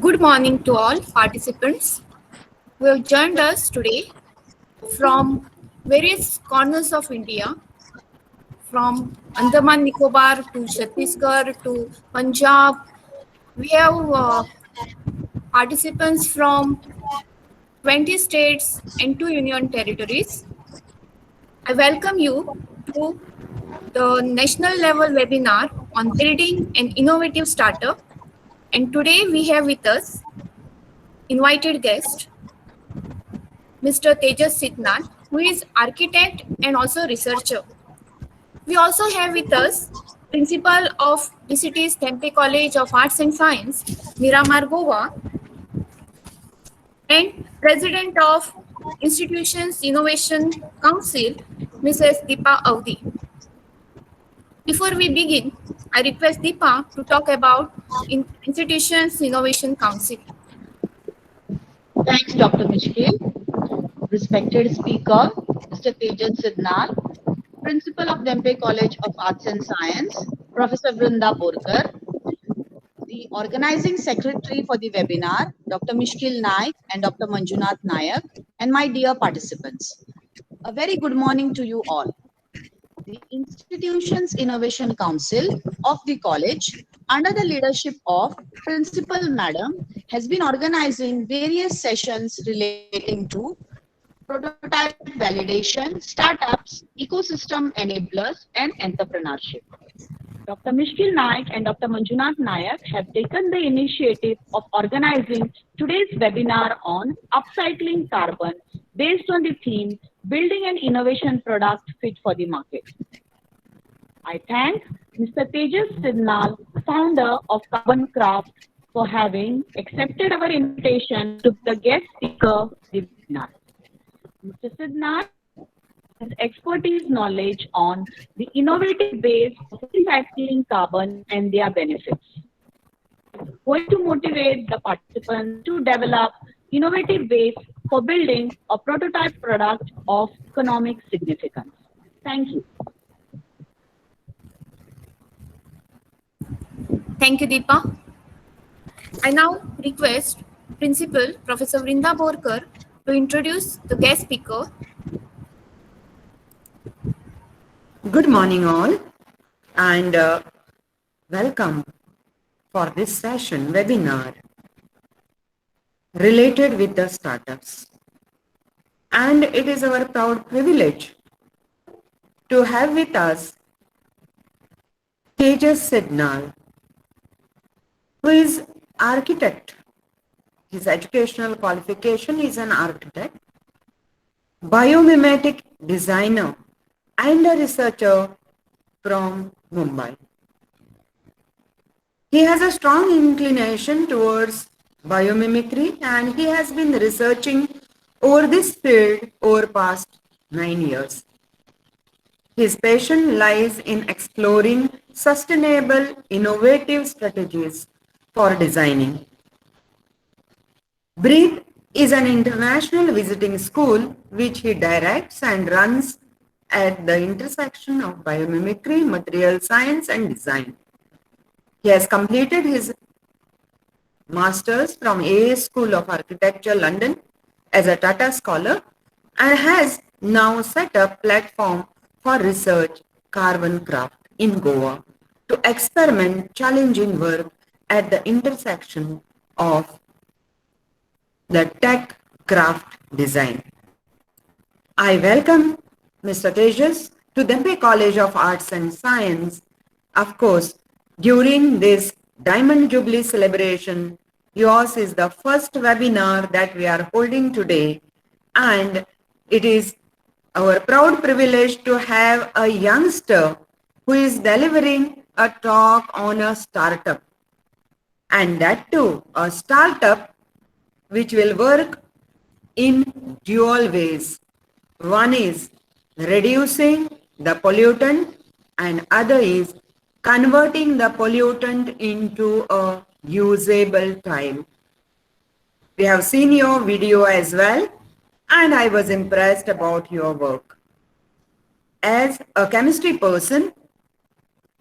Good morning to all participants who have joined us today from various corners of India, from Andaman Nicobar to Chhattisgarh to Punjab. We have participants from 20 states and 2 union territories. I welcome you to the national level webinar on building an innovative startup. And today we have with us invited guest Mr. Tejas Sitnal, who is architect and also researcher. We also have with us principal of DCT's Tempe College of Arts and Science, Miramar Goa, and president of Institutions Innovation Council, Mrs. Deepa Avdi. Before we begin, I request Deepa to talk about Institutions Innovation Council. Thanks, Dr. Mishkil. Respected speaker, Mr. Tejas Sidnal, Principal of Dempe College of Arts and Science, Professor Vrinda Borkar, the Organizing Secretary for the webinar, Dr. Mishkil Naik and Dr. Manjunath Nayak, and my dear participants. A very good morning to you all. The Institutions Innovation Council of the college, under the leadership of Principal Madam, has been organizing various sessions relating to prototype validation, startups, ecosystem enablers, and entrepreneurship. Dr. Mishkil Naik and Dr. Manjunath Nayak have taken the initiative of organizing today's webinar on upcycling carbon based on the theme Building an Innovation Product Fit for the Market. I thank Mr. Tejas Sidnal, founder of Carbon Craft, for having accepted our invitation to be the guest speaker of the webinar. Mr. Sidnal has expertise knowledge on the innovative ways of recycling carbon and their benefits. Going to motivate the participants to develop innovative ways for building a prototype product of economic significance. Thank you. Thank you, Deepa. I now request Principal Professor Vrinda Borkar to introduce the guest speaker. Good morning all, and welcome for this session webinar related with the startups. And it is our proud privilege to have with us Tejas Sidnal, who is architect. His educational qualification is an architect, biomimetic designer, and a researcher from Mumbai. He has a strong inclination towards biomimicry, and he has been researching over this field over past 9 years. His passion lies in exploring sustainable, innovative strategies for designing. Breathe is an international visiting school which he directs and runs at the intersection of biomimicry, material science, and design. He has completed his master's from AS School of Architecture, London, as a Tata Scholar, and has now set up platform for research Carbon Craft in Goa to experiment challenging work at the intersection of the tech craft design. I welcome Mr. Tejas to Dempe College of Arts and Science. Of course, during this Diamond Jubilee celebration, yours is the first webinar that we are holding today, and it is our proud privilege to have a youngster who is delivering a talk on a startup, and that too a startup which will work in dual ways. One is reducing the pollutant and other is converting the pollutant into a usable tile. We have seen your video as well, and I was impressed about your work. As a chemistry person,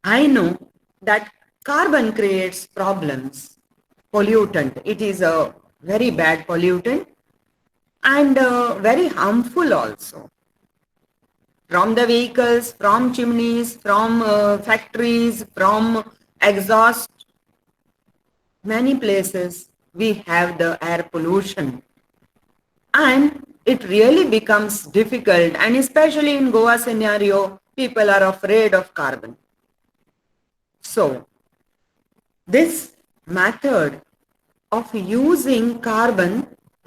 I know that carbon creates problems pollutant. It is a very bad pollutant and very harmful also. From the vehicles, from chimneys, from factories, from exhaust, many places we have the air pollution. And it really becomes difficult, and especially in Goa scenario, people are afraid of carbon. So this method of using carbon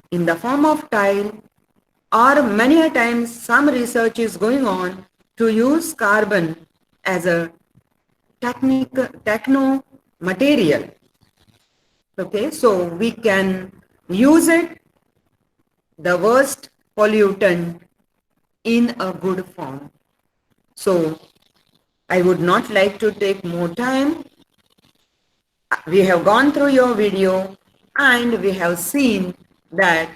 in the form of tile, or many a times some research is going on to use carbon as a techno material. Okay, so we can use it, the worst pollutant, in a good form. So I would not like to take more time. We have gone through your video and we have seen that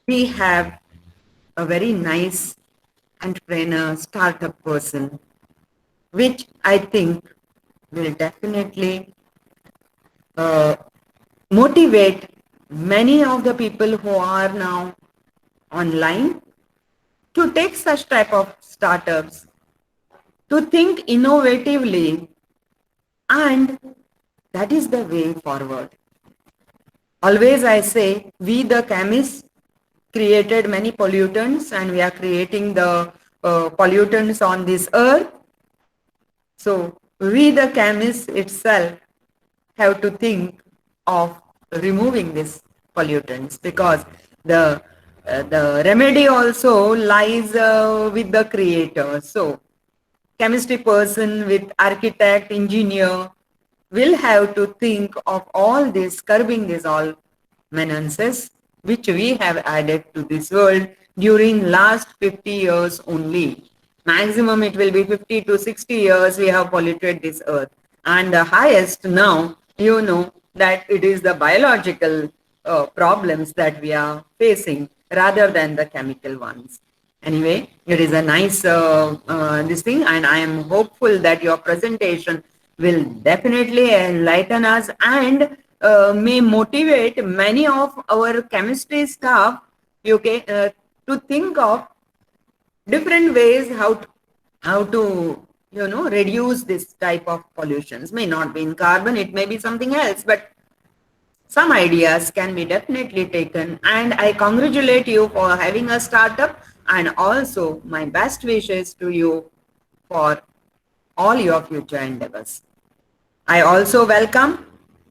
we have a very nice entrepreneur, startup person, which I think will definitely uh, motivate many of the people who are now online to take such type of startups, to think innovatively, and that is the way forward. Always I say, we the chemists created many pollutants and we are creating the pollutants on this earth. So we the chemists itself have to think of removing these pollutants, because the remedy also lies with the creator. So chemistry person with architect, engineer will have to think of all this, curbing these all menaces which we have added to this world during last 50 years only. Maximum it will be 50 to 60 years we have polluted this earth. And the highest now, you know, that it is the biological problems that we are facing rather than the chemical ones. Anyway, it is a nice this thing, and I am hopeful that your presentation will definitely enlighten us and may motivate many of our chemistry staff, okay, to think of different ways how to reduce this type of pollutions. May not be in carbon, it may be something else, but some ideas can be definitely taken. And I congratulate you for having a startup, and also my best wishes to you for all your future endeavors. I also welcome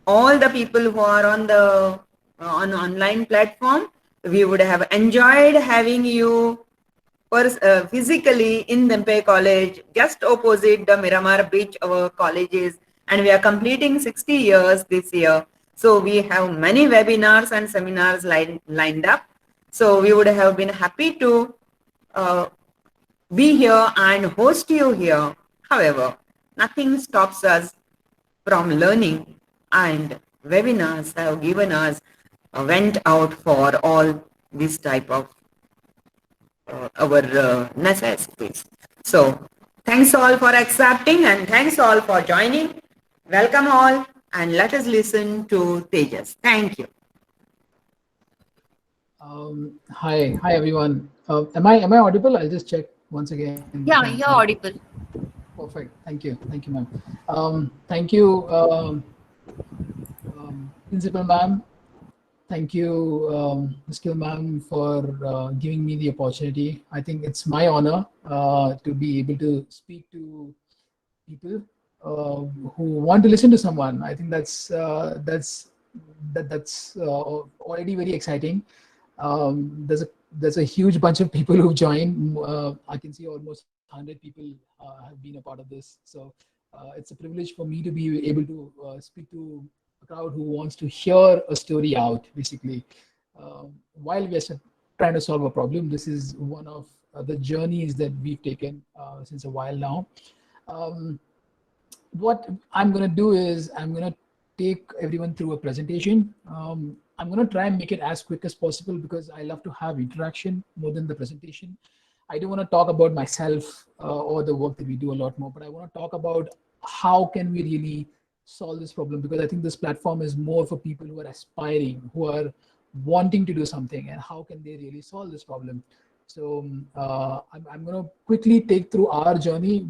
all the people who are on the on online platform. We would have enjoyed having you physically in Dempe College, just opposite the Miramar Beach, our colleges, and we are completing 60 years this year. So we have many webinars and seminars lined up. So we would have been happy to uh, be here and host you here. However, nothing stops us from learning, and webinars have given us a vent out for all this type of our necessities. So thanks all for accepting, and thanks all for joining. Welcome all, and let us listen to Tejas. Thank you. Hi everyone. Am I audible? I'll just check once again. Yeah, you're audible. Perfect. Thank you, ma'am. Thank you, Principal ma'am. Thank you, Ms. Gill ma'am, for giving me the opportunity. I think it's my honor to be able to speak to people who want to listen to someone. I think that's already very exciting. There's a huge bunch of people who've joined. I can see almost 100 people have been a part of this. So it's a privilege for me to be able to speak to a crowd who wants to hear a story out, basically. While we're trying to solve a problem, this is one of the journeys that we've taken since a while now. What I'm going to do is I'm going to take everyone through a presentation. I'm going to try and make it as quick as possible because I love to have interaction more than the presentation. I don't want to talk about myself or the work that we do a lot more, but I want to talk about how can we really solve this problem, because I think this platform is more for people who are aspiring, who are wanting to do something, and how can they really solve this problem. So I'm going to quickly take through our journey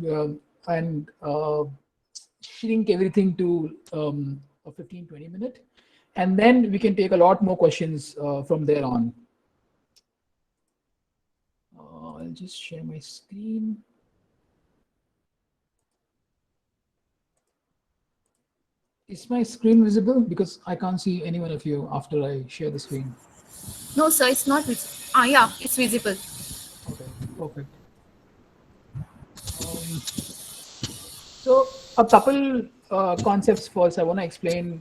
and shrink everything to a 15-20 minute, and then we can take a lot more questions from there on. I'll just share my screen. Is my screen visible? Because I can't see any one of you after I share the screen. No, sir, it's not visible. Yeah, it's visible. Okay, perfect. So a couple concepts first I want to explain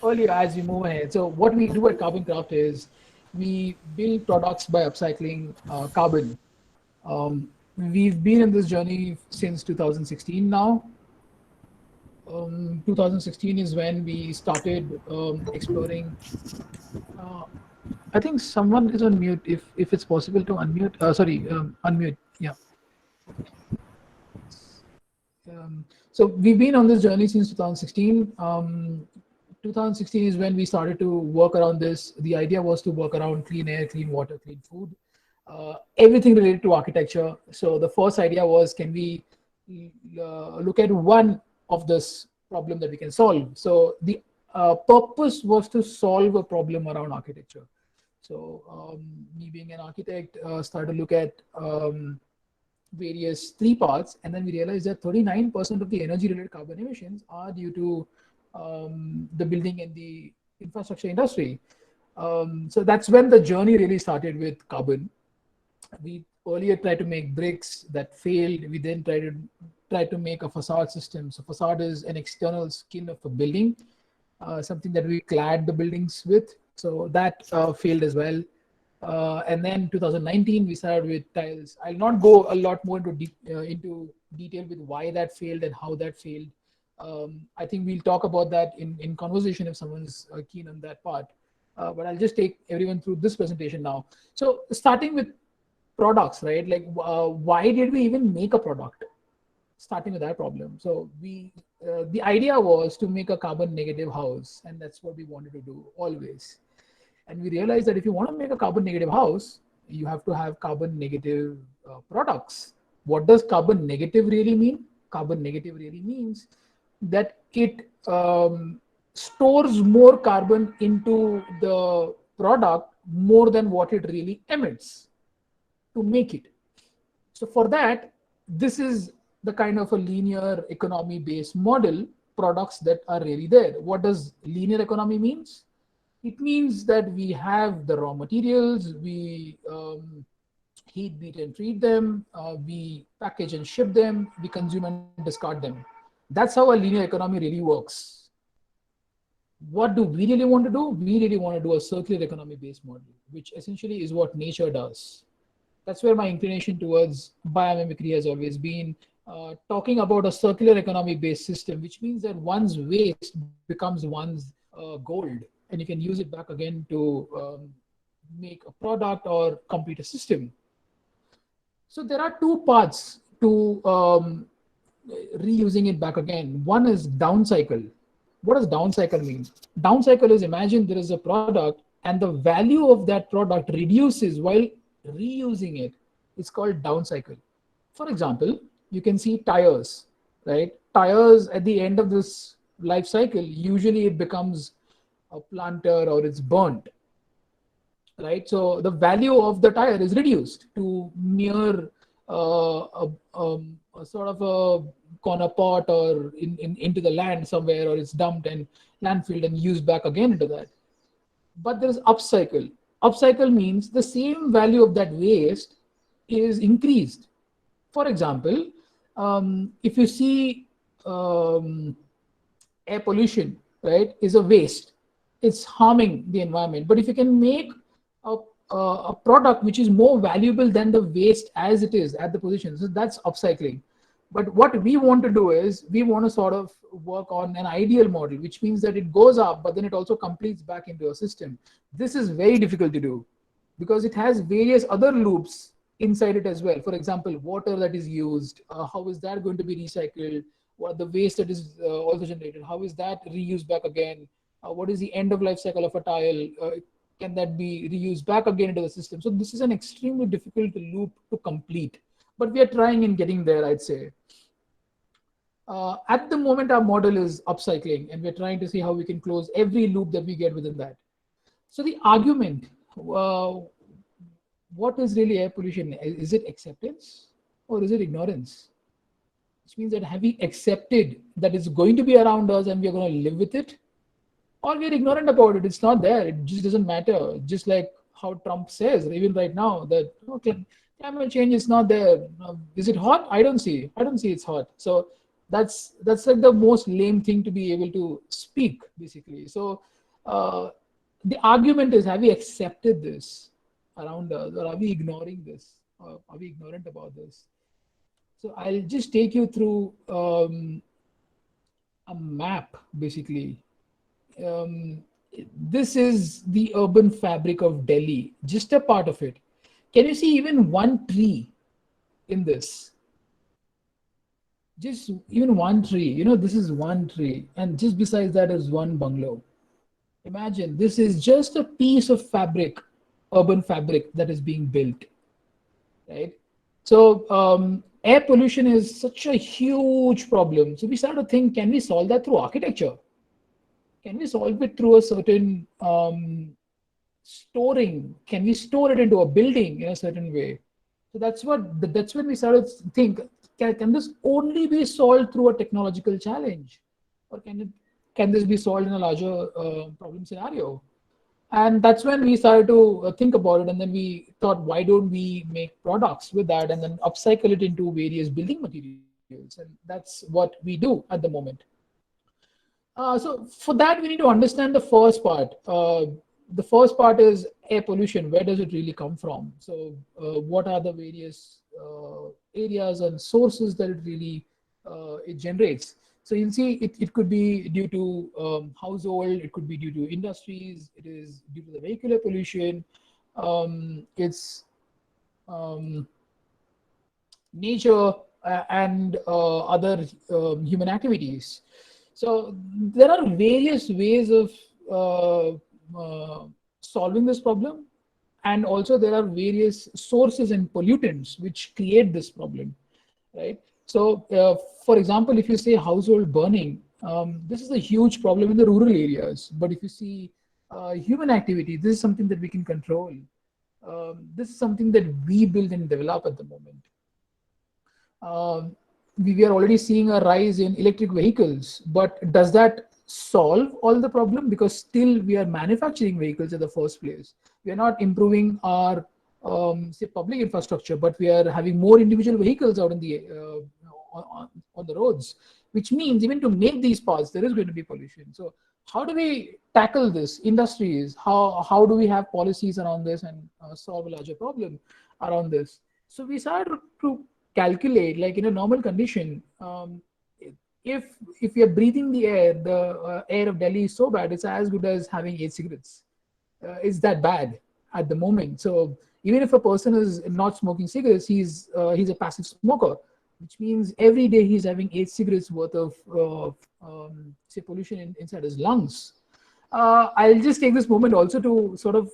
earlier as we move ahead. So what we do at Carbon Craft is we build products by upcycling carbon. We've been in this journey since 2016 now. 2016 is when we started exploring. I think someone is on mute. If it's possible to unmute. Unmute. Yeah. So we've been on this journey since 2016. 2016 is when we started to work around this. The idea was to work around clean air, clean water, clean food, everything related to architecture. So the first idea was, can we look at one of this problem that we can solve? So the purpose was to solve a problem around architecture. So me being an architect, started to look at various three parts, and then we realized that 39% of the energy related carbon emissions are due to the building and the infrastructure industry. So that's when the journey really started with carbon. We earlier tried to make bricks that failed. We then tried to make a facade system. So facade is an external skin of a building, something that we clad the buildings with. So that failed as well. And then 2019 we started with tiles. I'll not go a lot more into detail with why that failed and how that failed. I think we'll talk about that in conversation if someone's keen on that part. But I'll just take everyone through this presentation now. So starting with products, right? Like why did we even make a product? Starting with that problem. So the idea was to make a carbon negative house, and that's what we wanted to do always. And we realized that if you want to make a carbon negative house, you have to have carbon negative products. What does carbon negative really mean? Carbon negative really means that it stores more carbon into the product more than what it really emits to make it. So for that, this is the kind of a linear economy based model products that are really there. What does linear economy means? It means that we have the raw materials, we heat, beat, and treat them, we package and ship them, we consume and discard them. That's how a linear economy really works. What do we really want to do? We really want to do a circular economy based model, which essentially is what nature does. That's where my inclination towards biomimicry has always been, talking about a circular economy based system, which means that one's waste becomes one's gold, and you can use it back again to make a product or complete a system. So there are two parts to reusing it back again. One is downcycle. What does downcycle mean? Downcycle is, imagine there is a product and the value of that product reduces while reusing it. It's called downcycle. For example, you can see tires, right? Tires at the end of this life cycle, usually it becomes a planter or it's burnt, right? So the value of the tire is reduced to mere a sort of a corner pot or into the land somewhere, or it's dumped and landfilled and used back again into that. But there's upcycle. Upcycle means the same value of that waste is increased. For example, if you see air pollution, right, is a waste. It's harming the environment. But if you can make a product which is more valuable than the waste as it is at the position, so that's upcycling. But what we want to do is we want to sort of work on an ideal model, which means that it goes up, but then it also completes back into a system. This is very difficult to do because it has various other loops inside it as well. For example, water that is used, how is that going to be recycled? what the waste that is also generated, how is that reused back again? What is the end of life cycle of a tile? Can that be reused back again into the system? So this is an extremely difficult loop to complete, but we are trying in getting there, I'd say. At the moment, our model is upcycling, and we're trying to see how we can close every loop that we get within that. So the argument, what is really air pollution? Is it acceptance or is it ignorance? Which means that have we accepted that it's going to be around us and we're going to live with it? Or we're ignorant about it. It's not there. It just doesn't matter. Just like how Trump says, even right now, that okay, climate change is not there. Is it hot? I don't see. I don't see it's hot. So that's like the most lame thing to be able to speak, basically. So the argument is, have we accepted this around us, or are we ignoring this? Or are we ignorant about this? So I'll just take you through a map, basically. This is the urban fabric of Delhi, just a part of it. Can you see even one tree in this? Just even one tree, this is one tree, and just besides that is one bungalow. Imagine this is just a piece of fabric, urban fabric that is being built, right? So air pollution is such a huge problem. So we started to think, can we solve that through architecture? Can we solve it through a certain storing? Can we store it into a building in a certain way? So that's when we started to think, can this only be solved through a technological challenge, or can this be solved in a larger problem scenario? And that's when we started to think about it, and then we thought, why don't we make products with that and then upcycle it into various building materials? And that's what we do at the moment. So for that, we need to understand the first part. The first part is air pollution. Where does it really come from? So what are the various areas and sources that it really it generates? So you'll see it could be due to household, it could be due to industries, it is due to the vehicular pollution, it's nature and other human activities. So there are various ways of solving this problem, and also there are various sources and pollutants which create this problem, right? So for example, if you say household burning, this is a huge problem in the rural areas. But if you see human activity, this is something that we can control. This is something that we build and develop at the moment. We are already seeing a rise in electric vehicles, but does that solve all the problem? Because still we are manufacturing vehicles in the first place. We are not improving our say public infrastructure, but we are having more individual vehicles out in the on the roads, which means even to make these parts, there is going to be pollution. So how do we tackle this? Industries, how do we have policies around this and solve a larger problem around this? So we started to calculate, like in a normal condition, if we are breathing the air of Delhi is so bad, it's as good as having 8 cigarettes. It's that bad at the moment. So even if a person is not smoking cigarettes, he's a passive smoker, which means every day he's having 8 cigarettes worth of say pollution inside his lungs. I'll just take this moment also to sort of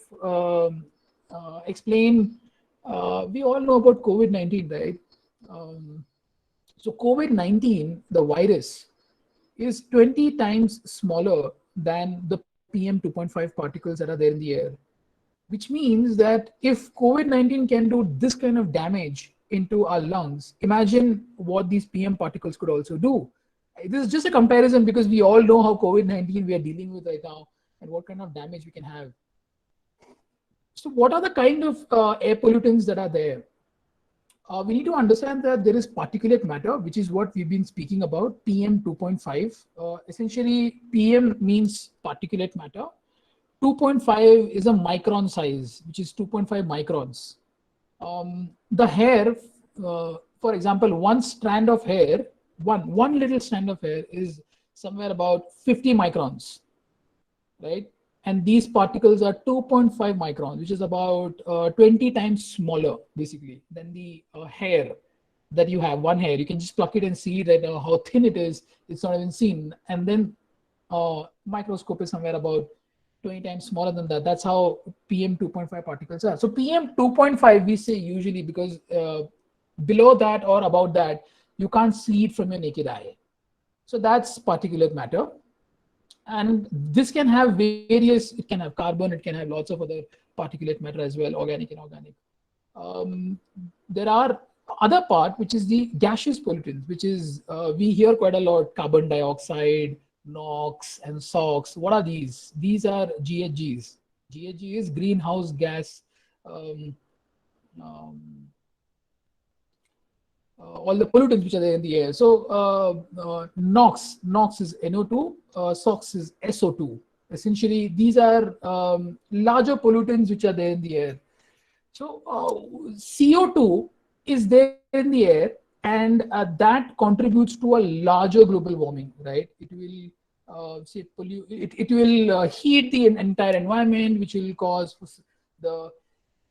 explain. We all know about COVID-19, right? So COVID-19, the virus, is 20 times smaller than the PM 2.5 particles that are there in the air, which means that if COVID-19 can do this kind of damage into our lungs, imagine what these PM particles could also do. This is just a comparison because we all know how COVID-19 we are dealing with right now and what kind of damage we can have. So what are the kind of air pollutants that are there? We need to understand that there is particulate matter, which is what we've been speaking about, PM 2.5. Essentially, PM means particulate matter. 2.5 is a micron size, which is 2.5 microns. The hair, for example, one strand of hair, one little strand of hair is somewhere about 50 microns, right? And these particles are 2.5 microns, which is about 20 times smaller, basically, than the hair. that you have, one hair, you can just pluck it and see that how thin it is. It's not even seen. And then microscope is somewhere about 20 times smaller than that. That's how PM 2.5 particles are. So PM 2.5 we say usually because below that or above that, you can't see it from your naked eye. So that's particulate matter. And this can have various, it can have carbon, it can have lots of other particulate matter as well, organic and inorganic. There are other part, which is the gaseous pollutants, which is, we hear quite a lot, carbon dioxide, NOx and SOx. What are these? These are GHGs. GHG is greenhouse gas, all the pollutants which are there in the air. So NOx is NO2, SOx is SO2. Essentially, these are larger pollutants which are there in the air. So CO2 is there in the air, and that contributes to a larger global warming, right? It will say pollute. It will heat the entire environment, which will cause the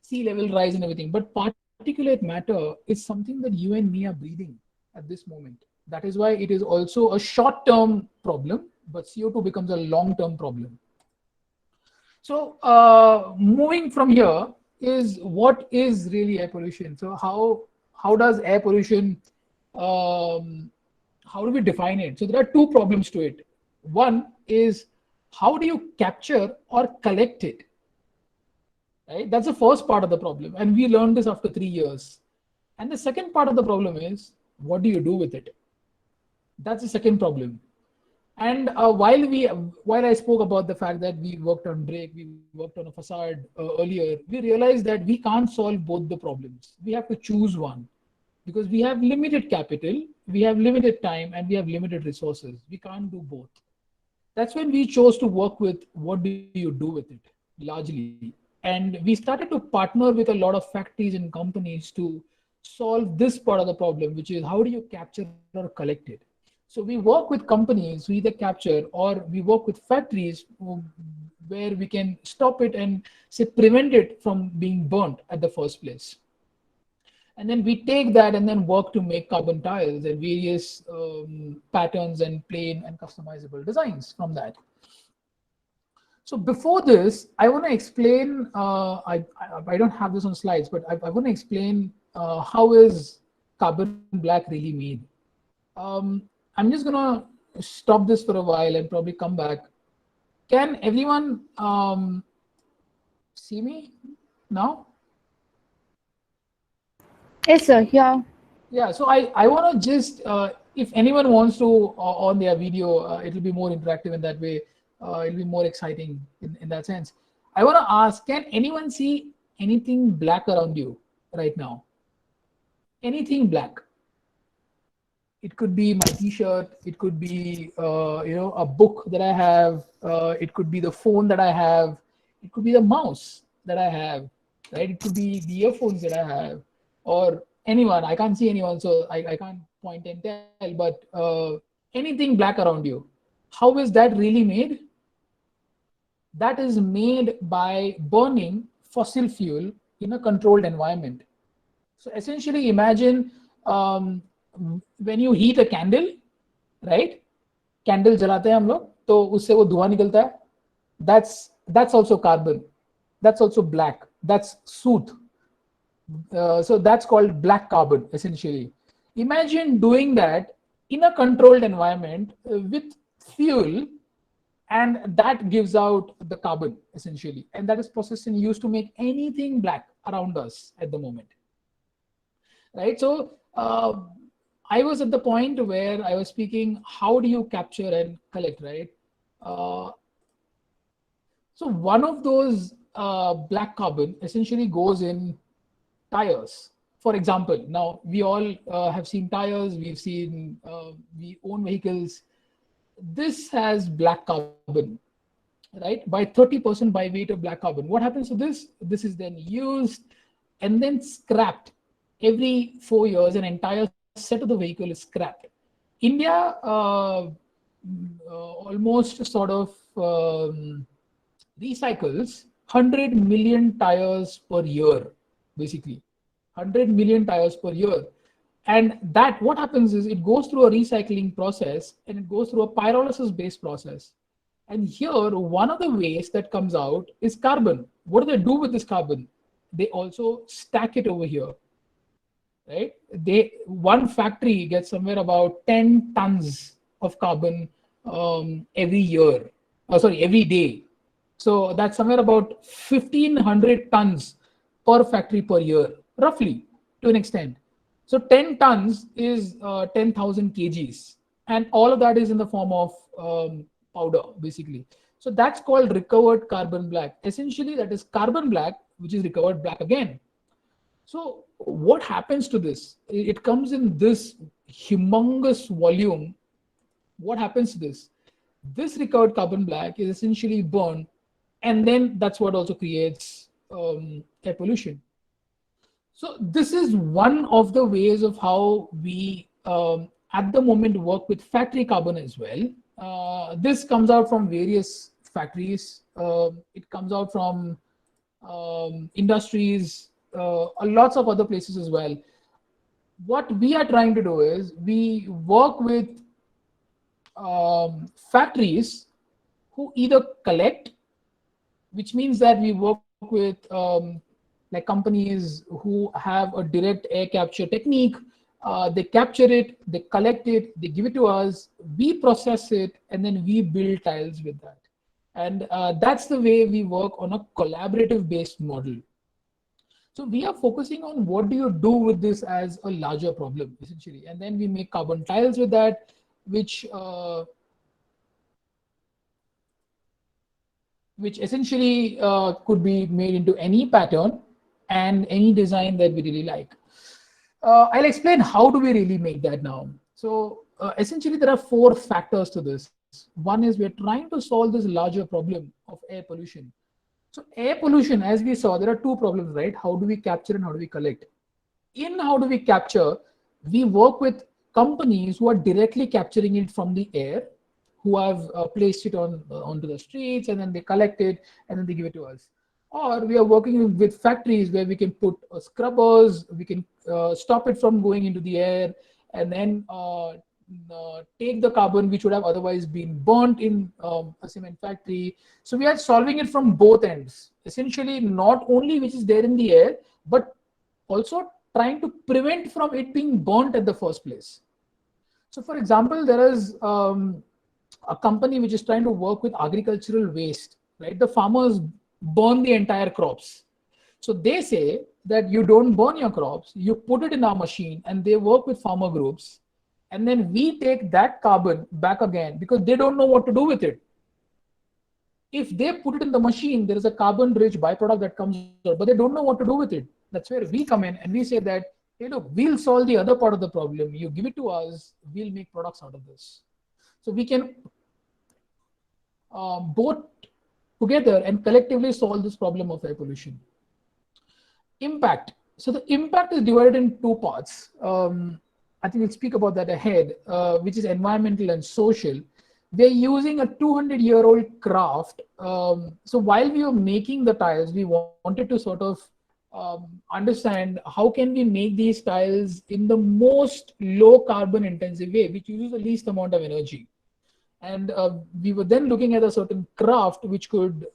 sea level rise and everything. But particulate matter is something that you and me are breathing at this moment. That is why it is also a short-term problem, but CO2 becomes a long-term problem. So moving from here is what is really air pollution. So how does air pollution, how do we define it? So there are two problems to it. One is, how do you capture or collect it? Right? That's the first part of the problem. And we learned this after 3 years. And the second part of the problem is, what do you do with it? That's the second problem. And while I spoke about the fact that we worked on brake, we worked on a facade earlier, we realized that we can't solve both the problems. We have to choose one, because we have limited capital, we have limited time, and we have limited resources. We can't do both. That's when we chose to work with what do you do with it, largely. And we started to partner with a lot of factories and companies to solve this part of the problem, which is, how do you capture or collect it? So we work with companies who either capture, or we work with factories where we can stop it and say prevent it from being burnt at the first place. And then we take that and then work to make carbon tires and various patterns and plain and customizable designs from that. So before this, I want to explain, I don't have this on slides, but I want to explain how is carbon black really made. I'm just gonna stop this for a while and probably come back. Can everyone see me now? Yes, sir. Yeah. Yeah, so I want to just, if anyone wants to on their video, it'll be more interactive in that way. It'll be more exciting in that sense. I want to ask, can anyone see anything black around you right now? Anything black? It could be my t-shirt, it could be a book that I have, it could be the phone that I have, it could be the mouse that I have, right? It could be the earphones that I have, or anyone. I can't see anyone, so I can't point and tell, but anything black around you. How is that really made? That is made by burning fossil fuel in a controlled environment. So essentially, imagine when you heat a candle, right? Candle जलाते हैं हम लोग, तो उससे वो धुआं निकलता है. That's also carbon. That's also black. That's soot. So that's called black carbon, essentially. Imagine doing that in a controlled environment with fuel, and that gives out the carbon, essentially. And that is processed and used to make anything black around us at the moment. Right? So I was at the point where I was speaking, how do you capture and collect, right? So one of those black carbon essentially goes in tires. For example, now we all have seen tires, we've seen, we own vehicles. This has black carbon, right? By 30% by weight of black carbon. What happens to this? This is then used and then scrapped. Every 4 years, an entire set of the vehicle is scrapped. India almost sort of recycles 100 million tires per year, basically. 100 million tires per year. And that what happens is it goes through a recycling process and it goes through a pyrolysis based process. And here, one of the waste that comes out is carbon. What do they do with this carbon? They also stack it over here, right? One factory gets somewhere about 10 tons of carbon every year. Oh, sorry, every day. So that's somewhere about 1,500 tons per factory per year, roughly, to an extent. So 10 tons is 10,000 kgs, and all of that is in the form of powder, basically. So that's called recovered carbon black. Essentially, that is carbon black, which is recovered black again. So what happens to this? It comes in this humongous volume. What happens to this? This recovered carbon black is essentially burned, and then that's what also creates air pollution. So this is one of the ways of how we at the moment work with factory carbon as well. This comes out from various factories. It comes out from industries, lots of other places as well. What we are trying to do is we work with factories who either collect, which means that we work with like companies who have a direct air capture technique. They capture it, they collect it, they give it to us, we process it, and then we build tiles with that. And that's the way we work on a collaborative based model. So we are focusing on what do you do with this as a larger problem, essentially. And then we make carbon tiles with that, which essentially could be made into any pattern and any design that we really like. I'll explain how do we really make that now. So essentially there are 4 factors to this. One is we're trying to solve this larger problem of air pollution. So air pollution, as we saw, there are 2 problems, right? How do we capture and how do we collect? In how do we capture, we work with companies who are directly capturing it from the air, who have placed it onto the streets, and then they collect it and then they give it to us. Or we are working with factories where we can put scrubbers, we can stop it from going into the air, and then take the carbon which would have otherwise been burnt in a cement factory. So we are solving it from both ends, essentially not only which is there in the air, but also trying to prevent from it being burnt at the first place. So for example, there is a company which is trying to work with agricultural waste, right? The farmers burn the entire crops. So they say that you don't burn your crops, you put it in our machine, and they work with farmer groups. And then we take that carbon back again because they don't know what to do with it. If they put it in the machine, there is a carbon rich byproduct that comes out, but they don't know what to do with it. That's where we come in and we say that, hey, look, we'll solve the other part of the problem. You give it to us, we'll make products out of this. So we can both together and collectively solve this problem of air pollution. Impact. So the impact is divided in 2 parts. I think we'll speak about that ahead, which is environmental and social. We're using a 200-year-old craft. So while we were making the tiles, we wanted to sort of understand how can we make these tiles in the most low carbon intensive way, which uses the least amount of energy. And we were then looking at a certain craft which could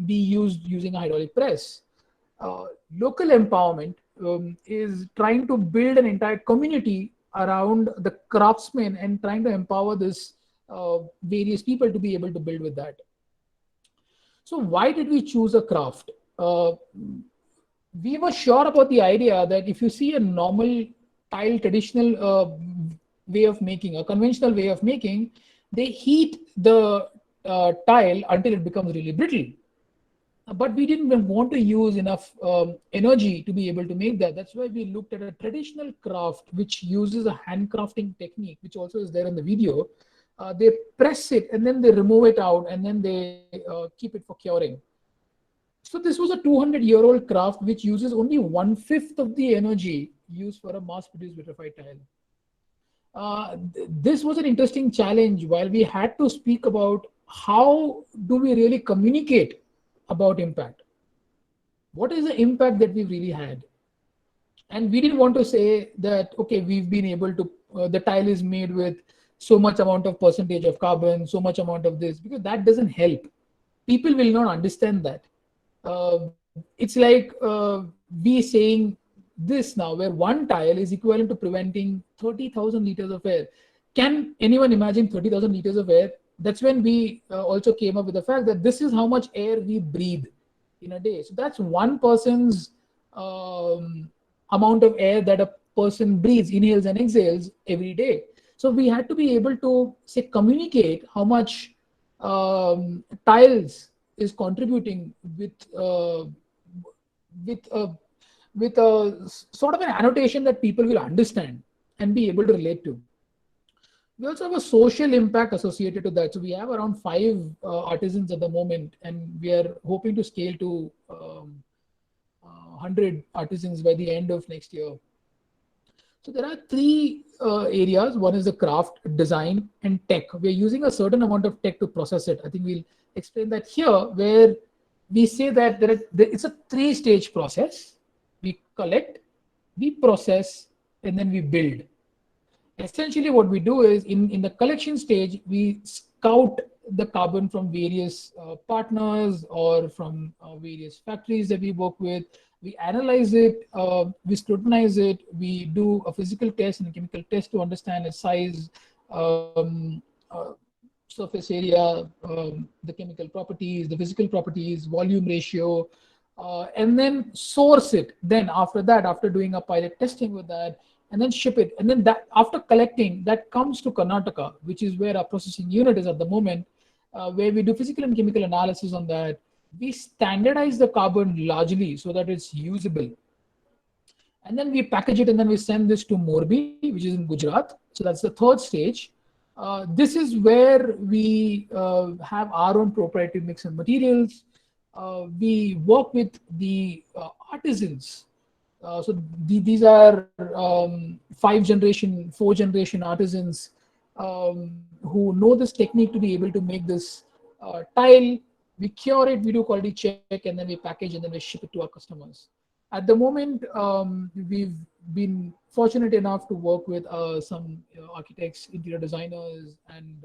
be used using a hydraulic press. Local empowerment is trying to build an entire community around the craftsmen and trying to empower this various people to be able to build with that. So why did we choose a craft? We were sure about the idea that if you see a normal tile traditional way of making, a conventional way of making, they heat the tile until it becomes really brittle. But we didn't want to use enough energy to be able to make that. That's why we looked at a traditional craft which uses a handcrafting technique, which also is there in the video. They press it and then they remove it out and then they keep it for curing. So this was a 200-year-old craft which uses only 1/5 of the energy used for a mass-produced vitrified tile. This was an interesting challenge while we had to speak about how do we really communicate about impact. What is the impact that we've really had? And we didn't want to say that, okay, we've been able to, the tile is made with so much amount of percentage of carbon, so much amount of this, because that doesn't help. People will not understand that. It's like we saying this now, where one tile is equivalent to preventing 30,000 liters of air. Can anyone imagine 30,000 liters of air? That's when we also came up with the fact that this is how much air we breathe in a day. So that's one person's amount of air that a person breathes, inhales and exhales every day. So we had to be able to say communicate how much tiles is contributing with a with a sort of an annotation that people will understand and be able to relate to. We also have a social impact associated to that. So we have around 5 artisans at the moment, and we are hoping to scale to 100 artisans by the end of next year. So there are three areas. One is the craft, design, and tech. We're using a certain amount of tech to process it. I think we'll explain that here, where we say that it's a three-stage process. We collect, we process, and then we build. Essentially, what we do is in the collection stage, we scout the carbon from various partners or from various factories that we work with. We analyze it, we scrutinize it, we do a physical test and a chemical test to understand its size, surface area, the chemical properties, the physical properties, volume ratio, and then source it. Then after that, after doing a pilot testing with that, and then ship it. And then that after collecting, that comes to Karnataka, which is where our processing unit is at the moment, where we do physical and chemical analysis on that. We standardize the carbon largely so that it's usable. And then we package it and then we send this to Morbi, which is in Gujarat. So that's the third stage. This is where we have our own proprietary mix and materials. We work with the artisans. These are 4th generation artisans who know this technique to be able to make this tile. We cure it, we do quality check, and then we package and then we ship it to our customers. At the moment, we've been fortunate enough to work with some architects, interior designers, and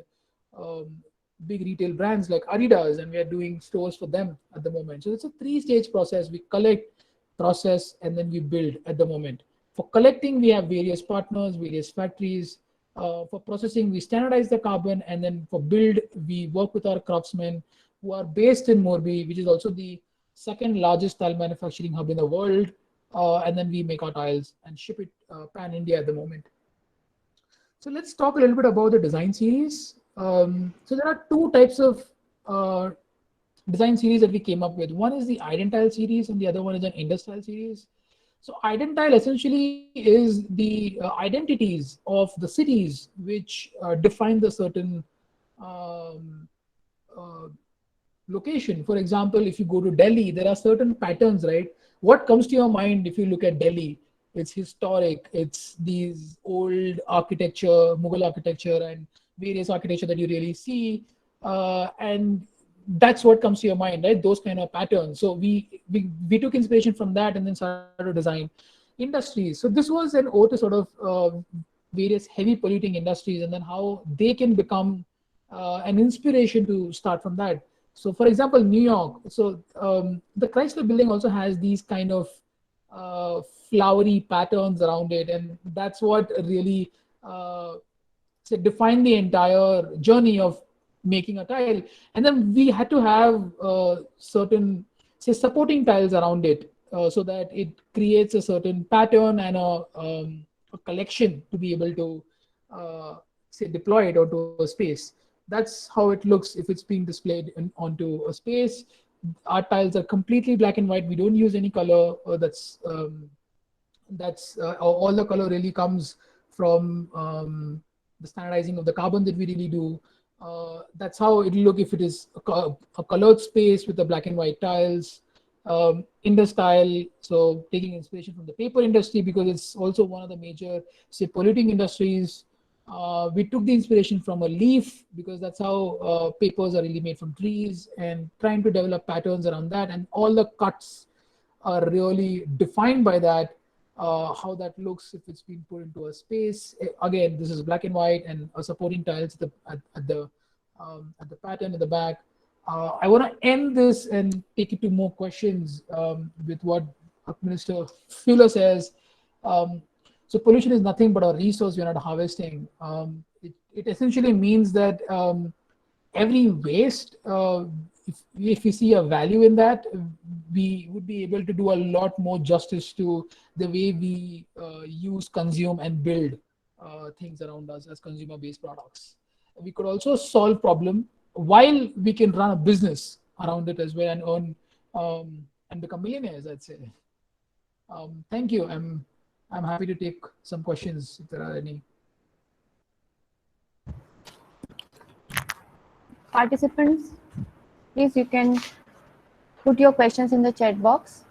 big retail brands like Adidas, and we are doing stores for them at the moment. So it's a three-stage process. We collect, process, and then we build at the moment. For collecting, we have various partners, various factories. For processing, we standardize the carbon, and then for build, we work with our craftsmen who are based in Morbi, which is also the second largest tile manufacturing hub in the world. And then we make our tiles and ship it pan-India at the moment. So let's talk a little bit about the design series. So there are two types of design series that we came up with. One is the Identile series and the other one is an Industyle series. So Identile essentially is the identities of the cities which define the certain location. For example, if you go to Delhi, there are certain patterns, right? What comes to your mind if you look at Delhi? It's historic, it's these old architecture, Mughal architecture and various architecture that you really see. And that's what comes to your mind, right? Those kind of patterns. So we took inspiration from that and then started to design industries. So this was an ode to sort of various heavy polluting industries and then how they can become an inspiration to start from that. So for example, New York, so the Chrysler building also has these kind of flowery patterns around it. And that's what really defined the entire journey of making a tile. And then we had to have certain supporting tiles around it so that it creates a certain pattern and a collection to be able to deploy it onto a space. That's how it looks if it's being displayed onto a space. Our tiles are completely black and white. We don't use any color. That's all the color really comes from the standardizing of the carbon that we really do. That's how it'll look if it is a colored space with the black and white tiles. Industyle, so taking inspiration from the paper industry because it's also one of the major, polluting industries. We took the inspiration from a leaf because that's how papers are really made from trees, and trying to develop patterns around that. And all the cuts are really defined by that. how that looks if it's been put into a space. Again, this is black and white and a supporting tiles at the pattern in the back. I want to end this and take it to more questions with what Minister Fuller says. Um, so pollution is nothing but a resource we're not harvesting. It essentially means that every waste, if we see a value in that, we would be able to do a lot more justice to the way we use, consume, and build things around us as consumer-based products. We could also solve problem while we can run a business around it as well and earn and become millionaires, I'd say. Thank you. I'm happy to take some questions if there are any. Participants, please you can put your questions in the chat box,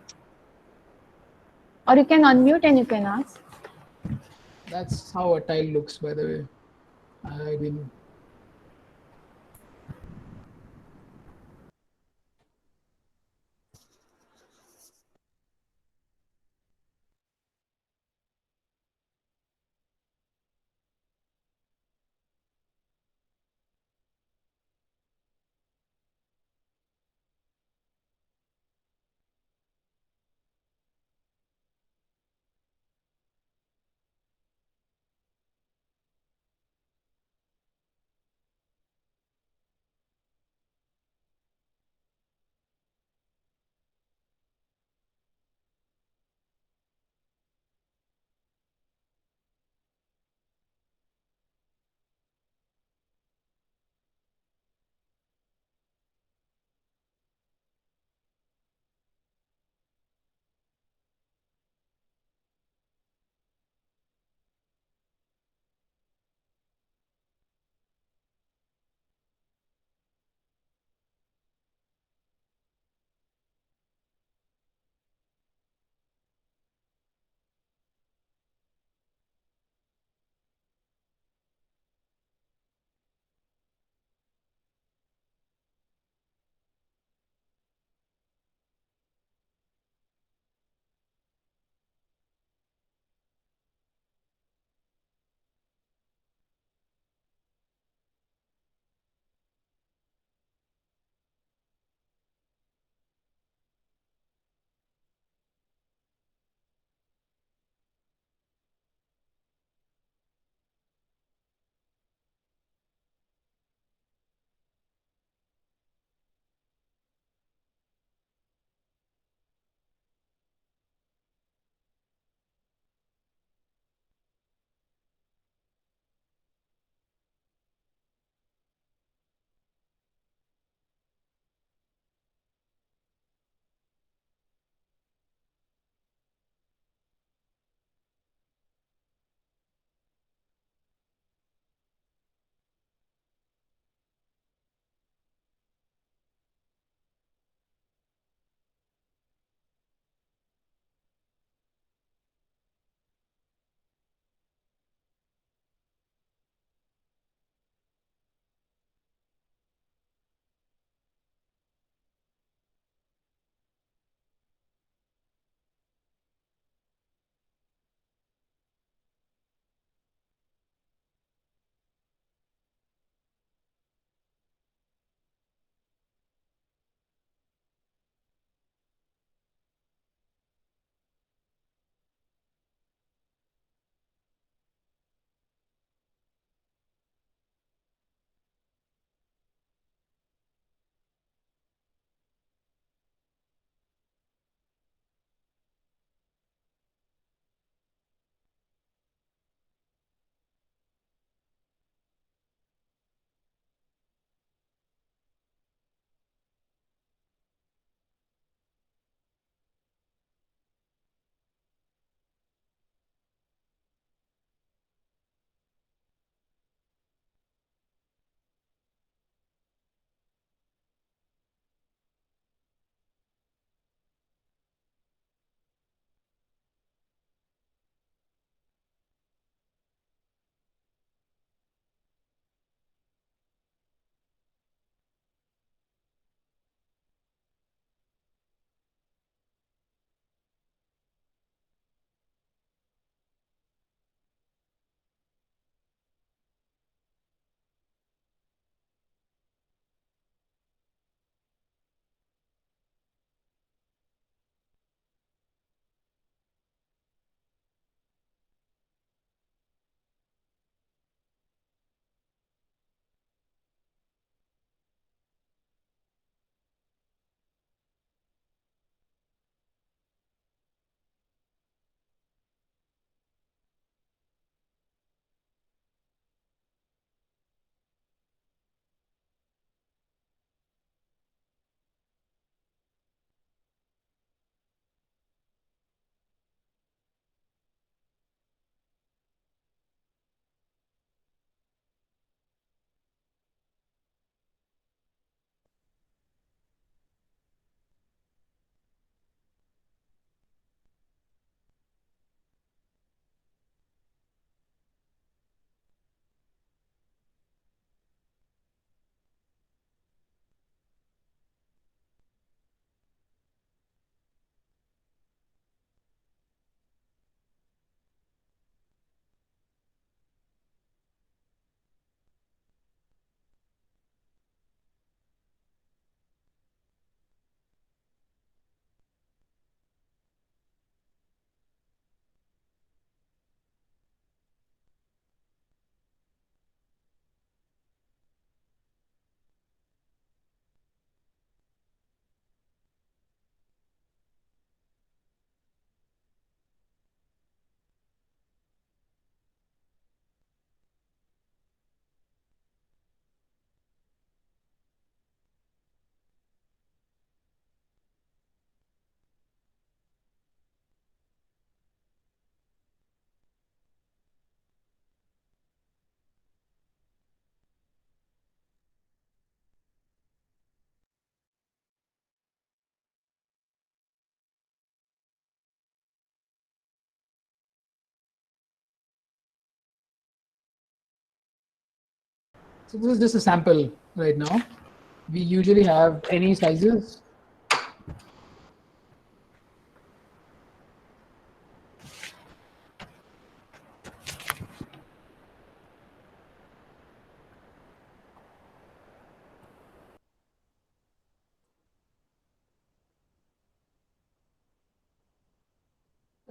or you can unmute and you can ask. That's how a tile looks, by the way. I mean, So this is just a sample right now. We usually have any sizes.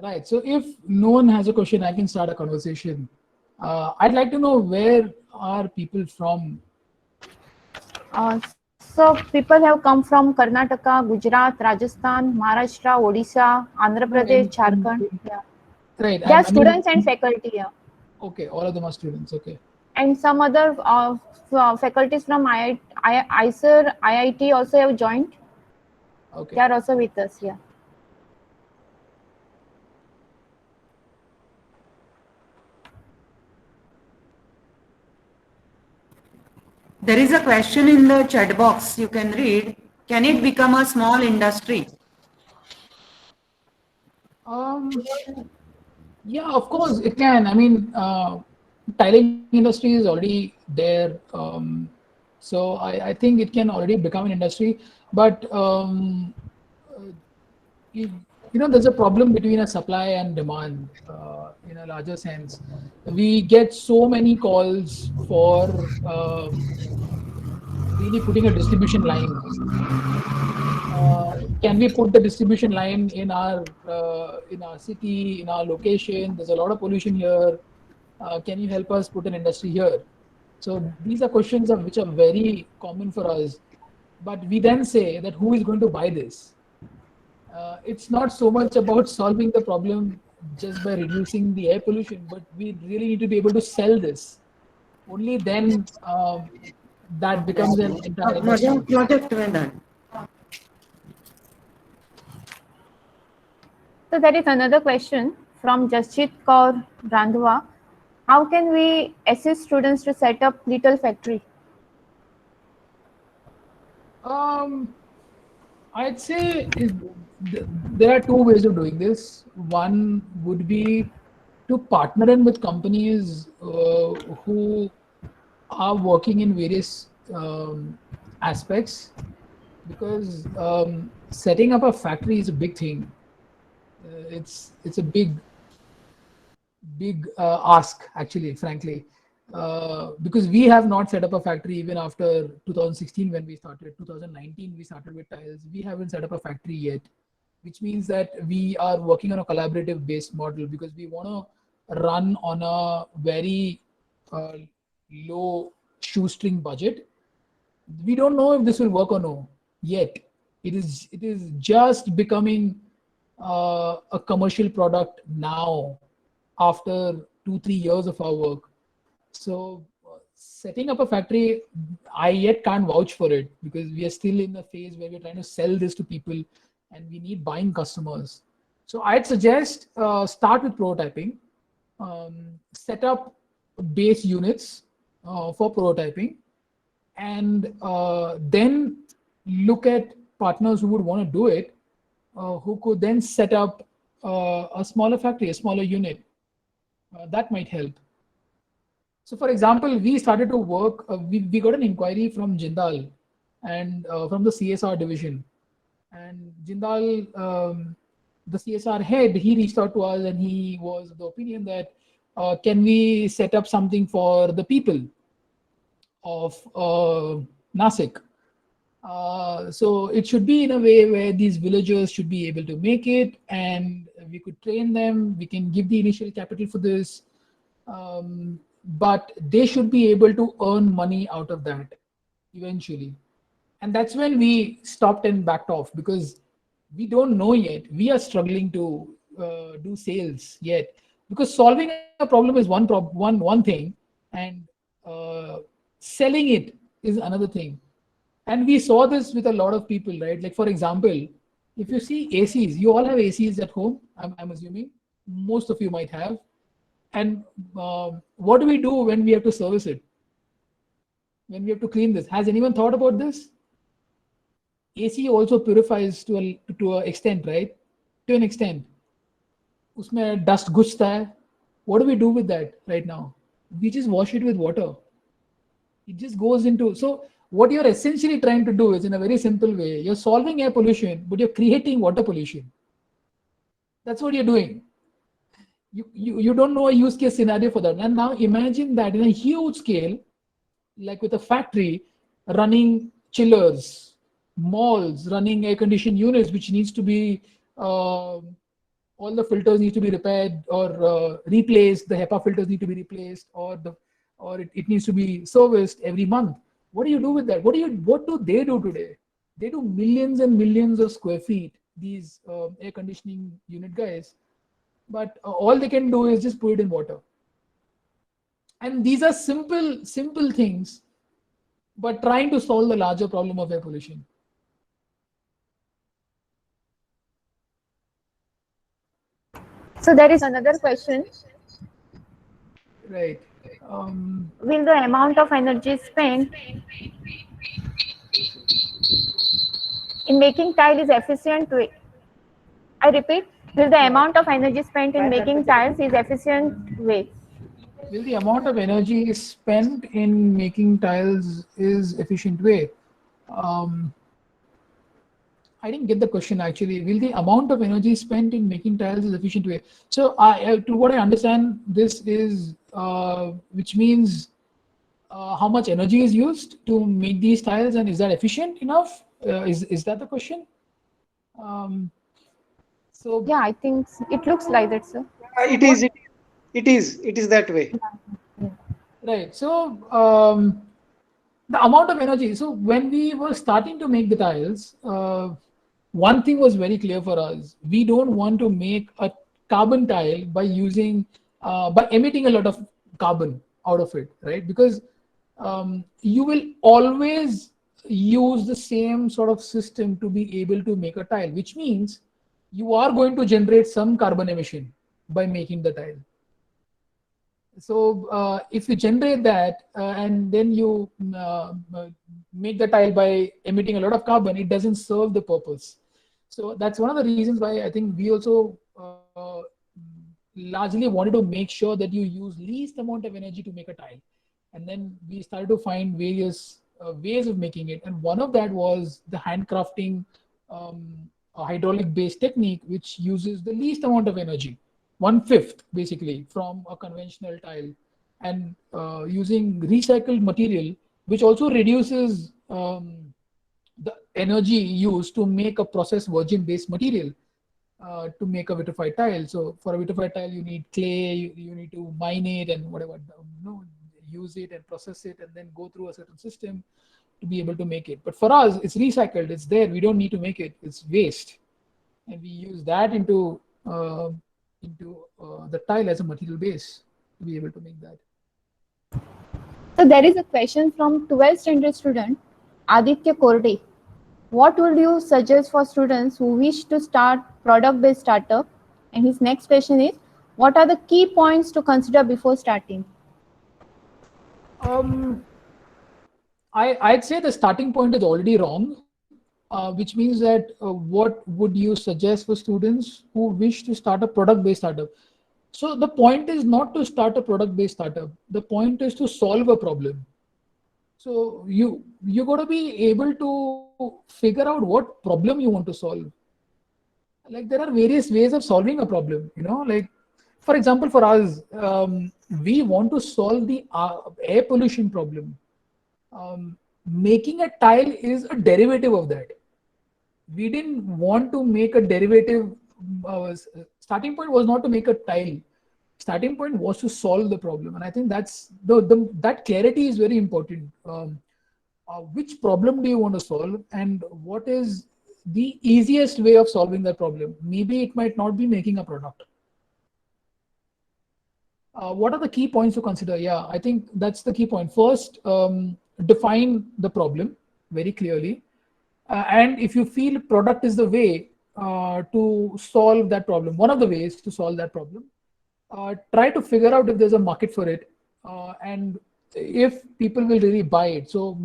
Right. So if no one has a question, I can start a conversation. I'd like to know, where are people from? So people have come from Karnataka, Gujarat, Rajasthan, Maharashtra, Odisha, Andhra No, Pradesh, Jharkhand. Yeah. right. They are I mean, students and faculty here. okay, all of them are students. Okay. And some other faculties from ICER, IIT also have joined. Okay. They are also with us here. There is a question in the chat box. You can read. Can it become a small industry? Yeah, of course it can. I mean, tiling industry is already there. So I think it can already become an industry. But there's a problem between a supply and demand in a larger sense. We get so many calls for really putting a distribution line. Can we put the distribution line in our city, in our location? There's a lot of pollution here. Can you help us put an industry here? So these are questions which are very common for us. But we then say that, who is going to buy this? It's not so much about solving the problem just by reducing the air pollution, but we really need to be able to sell this. Only then that becomes an entire industry. Project में done. So there is another question from Jasjit Kaur Randhwa. How can we assist students to set up little factory? I'd say there are two ways of doing this. One would be to partner in with companies who are working in various aspects, because setting up a factory is a big thing. It's a big ask, actually, frankly, because we have not set up a factory even after 2016 when we started. 2019 we started with tiles. We haven't set up a factory yet, which means that we are working on a collaborative based model, because we want to run on a very uh, low shoestring budget. We don't know if this will work or no yet. It is just becoming a commercial product now, after 2-3 years of our work. So setting up a factory, I yet can't vouch for it, because we are still in the phase where we're trying to sell this to people and we need buying customers. So I'd suggest start with prototyping, set up base units for prototyping, and then look at partners who would want to do it, who could then set up a smaller factory, a smaller unit. That might help. So, for example, we started to work, we got an inquiry from Jindal and from the CSR division. And Jindal, the CSR head, he reached out to us and he was of the opinion that can we set up something for the people of Nasik? So it should be in a way where these villagers should be able to make it, and we could train them. We can give the initial capital for this, but they should be able to earn money out of that eventually. And that's when we stopped and backed off, because we don't know yet. We are struggling to do sales yet, because solving a problem is one thing, and selling it is another thing. And we saw this with a lot of people, right? Like, for example, if you see ACs, you all have ACs at home, I'm assuming. Most of you might have. And what do we do when we have to service it? When we have to clean this? Has anyone thought about this? AC also purifies to an extent, right? To an extent. Usme dust घुसता है. What do we do with that right now? We just wash it with water. It just goes into, so what you're essentially trying to do is, in a very simple way, you're solving air pollution, but you're creating water pollution. That's what you're doing. You don't know a use case scenario for that. And now imagine that in a huge scale, like with a factory running chillers, malls running air conditioned units, which needs to be, all the filters need to be repaired or replaced. The HEPA filters need to be replaced, or it needs to be serviced every month. What do you do with that? What do they do today? They do millions and millions of square feet, these air conditioning unit guys, but all they can do is just put it in water. And these are simple things, but trying to solve the larger problem of air pollution. So there is another question. Right. Will the amount of energy spent in making tile is efficient way? I repeat, will the amount of energy spent in making tiles is efficient way? Will the amount of energy spent in making tiles is efficient way? I didn't get the question actually. Will the amount of energy spent in making tiles is efficient way? So, to what I understand, this is which means how much energy is used to make these tiles, and is that efficient enough? Is that the question? So Yeah, I think it looks like that, sir. It is. It is that way. right. So the amount of energy. So when we were starting to make the tiles, one thing was very clear for us. We don't want to make a carbon tile by using by emitting a lot of carbon out of it, right? Because you will always use the same sort of system to be able to make a tile, which means you are going to generate some carbon emission by making the tile. So if you generate that and then you make the tile by emitting a lot of carbon, it doesn't serve the purpose. So that's one of the reasons why I think we also largely wanted to make sure that you use least amount of energy to make a tile. And then we started to find various ways of making it. And one of that was the handcrafting a hydraulic based technique, which uses the least amount of energy, 1/5 basically from a conventional tile, and using recycled material, which also reduces the energy used to make a processed virgin based material to make a vitrified tile. So for a vitrified tile, you need clay, you need to mine it and whatever, use it and process it and then go through a certain system to be able to make it. But for us, it's recycled, it's there, we don't need to make it, it's waste. And we use that into the tile as a material base to be able to make that. So there is a question from 12th standard student Aditya Korde. What would you suggest for students who wish to start product-based startup? And his next question is, what are the key points to consider before starting? I'd say the starting point is already wrong, which means that what would you suggest for students who wish to start a product-based startup? So the point is not to start a product-based startup. The point is to solve a problem. So you got to be able to figure out what problem you want to solve. Like there are various ways of solving a problem, like for example, for us, we want to solve the air pollution problem. Making a tile is a derivative of that. We didn't want to make a derivative. Starting point was not to make a tile. Starting point was to solve the problem, and I think that's that clarity is very important. Which problem do you want to solve, and what is the easiest way of solving that problem? Maybe it might not be making a product. What are the key points to consider? Yeah, I think that's the key point. First, define the problem very clearly. And if you feel product is the way to solve that problem, one of the ways to solve that problem, try to figure out if there's a market for it and if people will really buy it. So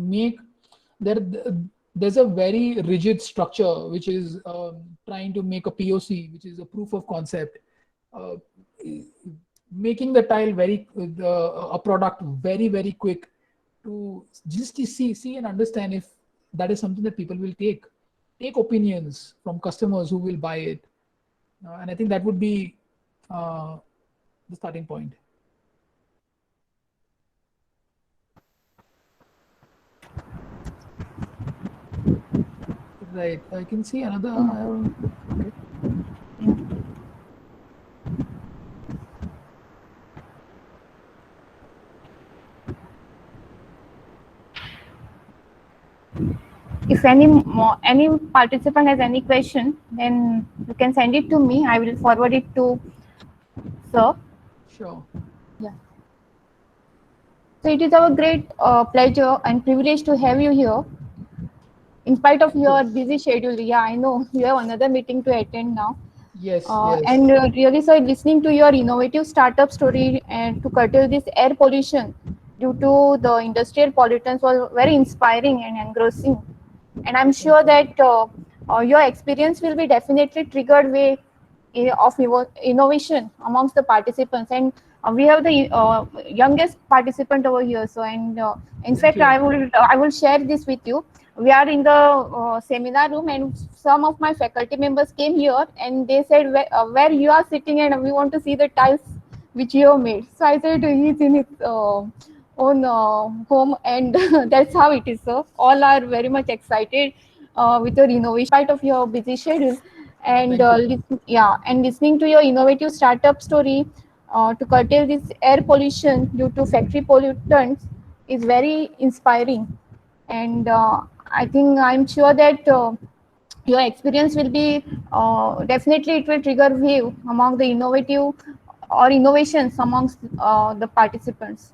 there's a very rigid structure which is trying to make a POC, which is a proof of concept. Making the tile a product very, very quick to just to see and understand if that is something that people will take opinions from customers who will buy it, and I think that would be the starting point. Right, I can see another. Okay. If any participant has any question, then you can send it to me. I will forward it to sir. Sure. Yeah. So it is our great pleasure and privilege to have you here. In spite of your busy schedule, yeah, I know you have another meeting to attend now. Yes, yes. And really, sir, listening to your innovative startup story and to curtail this air pollution due to the industrial pollutants was very inspiring and engrossing. And I'm sure that your experience will be definitely triggered way of innovation amongst the participants. And we have the youngest participant over here. So, and in fact, you. I will share this with you. We are in the seminar room, and some of my faculty members came here, and they said where you are sitting, and we want to see the tiles which you have made. So I said he's in his own home, and that's how it is. So all are very much excited with your innovation, in spite of your busy schedule, and and listening to your innovative startup story to curtail this air pollution due to factory pollutants is very inspiring. And I'm sure that your experience will be definitely it will trigger wave among the innovative or innovations amongst the participants.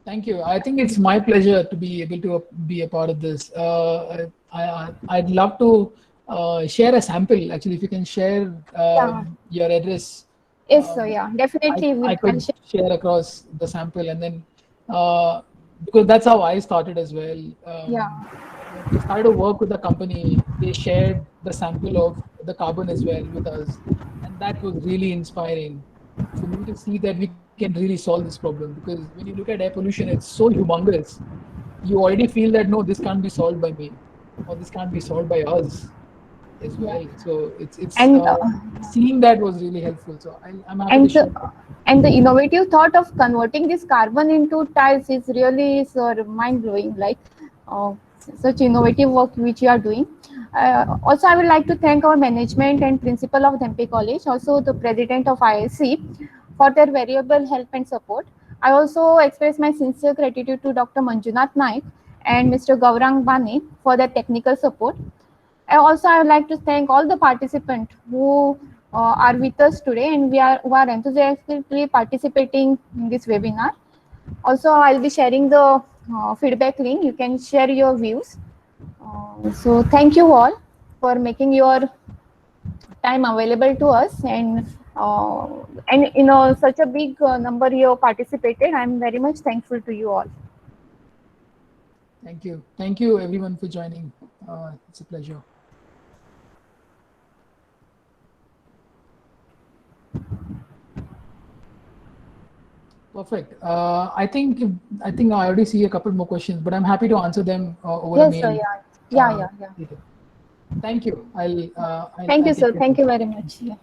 Thank you. I think it's my pleasure to be able to be a part of this. I'd love to share a sample. Actually, if you can share your address. Yes, sir. Yeah, definitely. I could share across the sample, and then because that's how I started as well. When we started to work with the company, they shared the sample of the carbon as well with us, and that was really inspiring for me to see that we can really solve this problem. Because when you look at air pollution, it's so humongous. You already feel that no, this can't be solved by me, or this can't be solved by us as well. So it's seeing that was really helpful. So I'm happy to share. And the innovative thought of converting this carbon into tiles is really mind blowing. Like such innovative work which you are doing. Also, I would like to thank our management and principal of Dhempe College, also the president of ISC, for their valuable help and support. I also express my sincere gratitude to Dr. Manjunath Naik and Mr. Gaurang Bane for their technical support. I would like to thank all the participants who are with us today and who are enthusiastically participating in this webinar. Also, I'll be sharing the feedback link. You can share your views. So thank you all for making your time available to us, and such a big number you participated. I'm very much thankful to you all. Thank you everyone for joining. It's a pleasure. Perfect. I think I already see a couple more questions, but I'm happy to answer them over a mail. Yes, sir. Yeah. Thank you. Thank you, sir. Thank you very much. Yeah.